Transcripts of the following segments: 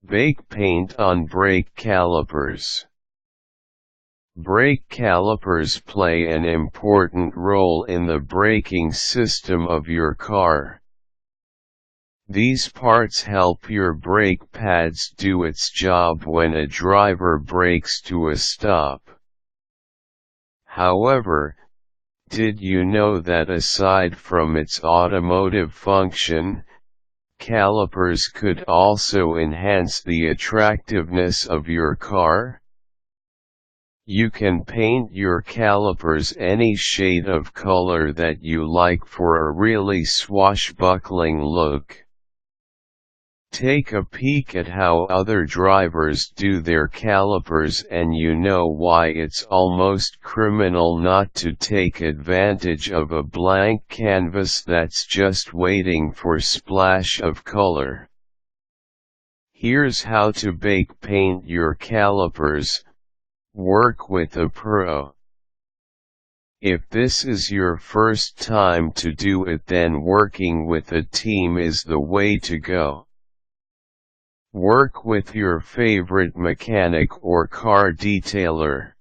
Bake paint on brake calipers. Brake calipers play an important role in the braking system of your car. These parts help your brake pads do its job when a driver brakes to a stop. However, did you know that aside from its automotive function, calipers could also enhance the attractiveness of your car? You can paint your calipers any shade of color that you like for a really swashbuckling look. Take a peek at how other drivers do their calipers and you know why it's almost criminal not to take advantage of a blank canvas that's just waiting for splash of color. Here's how to bake paint your calipers. Work with a pro. If this is your first time to do it, then working with a team is the way to go. Work with your favorite mechanic or car detailer.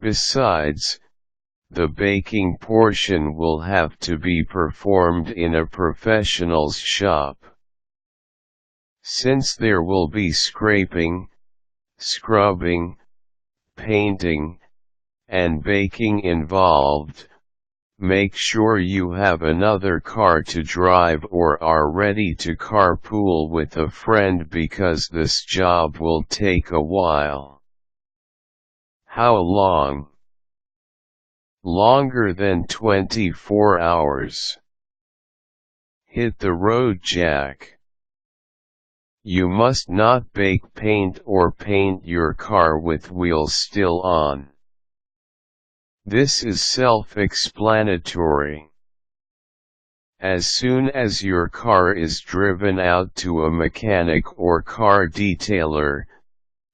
Besides, the baking portion will have to be performed in a professional's shop. Since there will be scraping, scrubbing, painting, and baking involved, make sure you have another car to drive or are ready to carpool with a friend because this job will take a while. How long? Longer than 24 hours. Hit the road, Jack. You must not bake paint or paint your car with wheels still on. This is self-explanatory. As soon as your car is driven out to a mechanic or car detailer,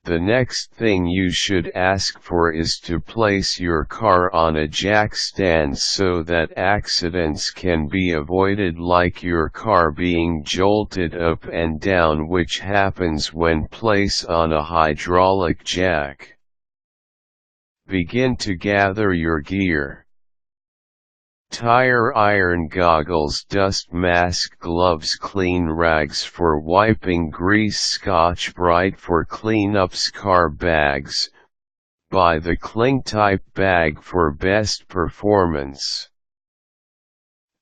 the next thing you should ask for is to place your car on a jack stand so that accidents can be avoided, like your car being jolted up and down, which happens when placed on a hydraulic jack. Begin to gather your gear. Tire iron, goggles, dust mask, gloves, clean rags for wiping grease, Scotchbrite for cleanups, car bags. Buy the cling type bag for best performance.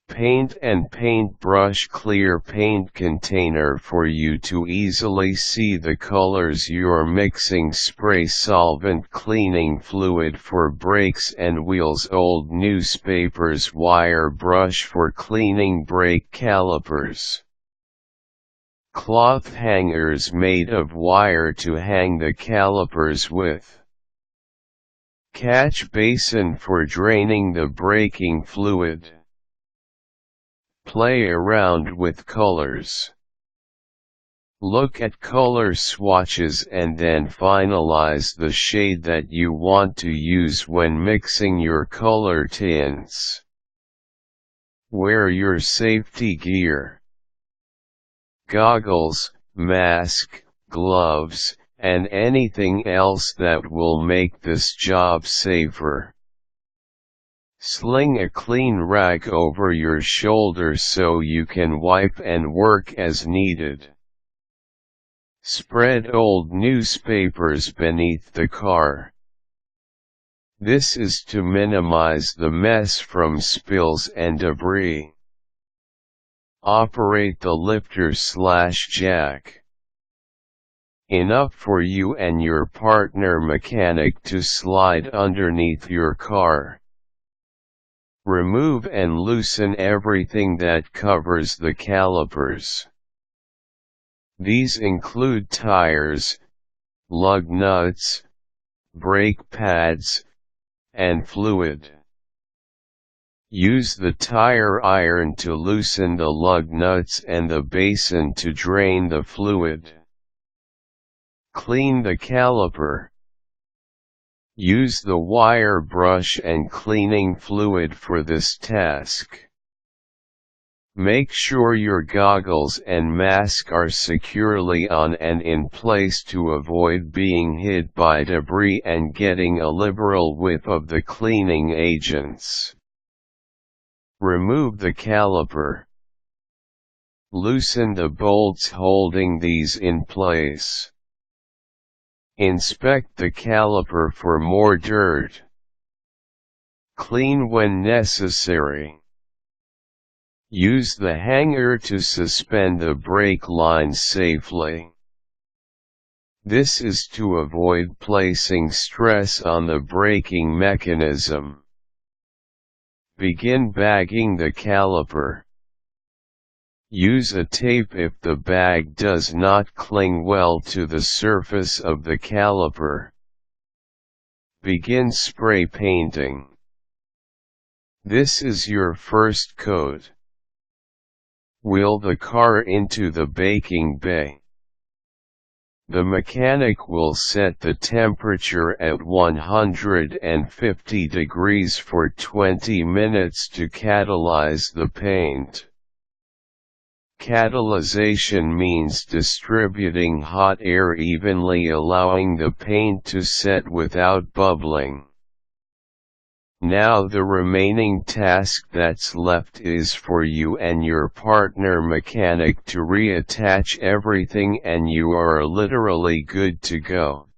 Paint and paintbrush, clear paint container for you to easily see the colors you're mixing, spray solvent, cleaning fluid for brakes and wheels, old newspapers, wire brush for cleaning brake calipers. Cloth hangers made of wire to hang the calipers with. Catch basin for draining the braking fluid. Play around with colors. Look at color swatches and then finalize the shade that you want to use when mixing your color tints. Wear your safety gear. Goggles, mask, gloves, and anything else that will make this job safer. Sling a clean rag over your shoulder so you can wipe and work as needed. Spread old newspapers beneath the car. This is to minimize the mess from spills and debris. Operate the lifter/jack. Enough for you and your partner mechanic to slide underneath your car. Remove and loosen everything that covers the calipers. These include tires, lug nuts, brake pads, and fluid. Use the tire iron to loosen the lug nuts and the basin to drain the fluid. Clean the caliper. Use the wire brush and cleaning fluid for this task. Make sure your goggles and mask are securely on and in place to avoid being hit by debris and getting a liberal whiff of the cleaning agents. Remove the caliper. Loosen the bolts holding these in place. Inspect the caliper for more dirt. Clean when necessary. Use the hanger to suspend the brake line safely. This is to avoid placing stress on the braking mechanism. Begin bagging the caliper. Use a tape if the bag does not cling well to the surface of the caliper. Begin spray painting. This is your first coat. Wheel the car into the baking bay. The mechanic will set the temperature at 150 degrees for 20 minutes to catalyze the paint. Catalyzation means distributing hot air evenly, allowing the paint to set without bubbling. Now the remaining task that's left is for you and your partner mechanic to reattach everything, and you are literally good to go.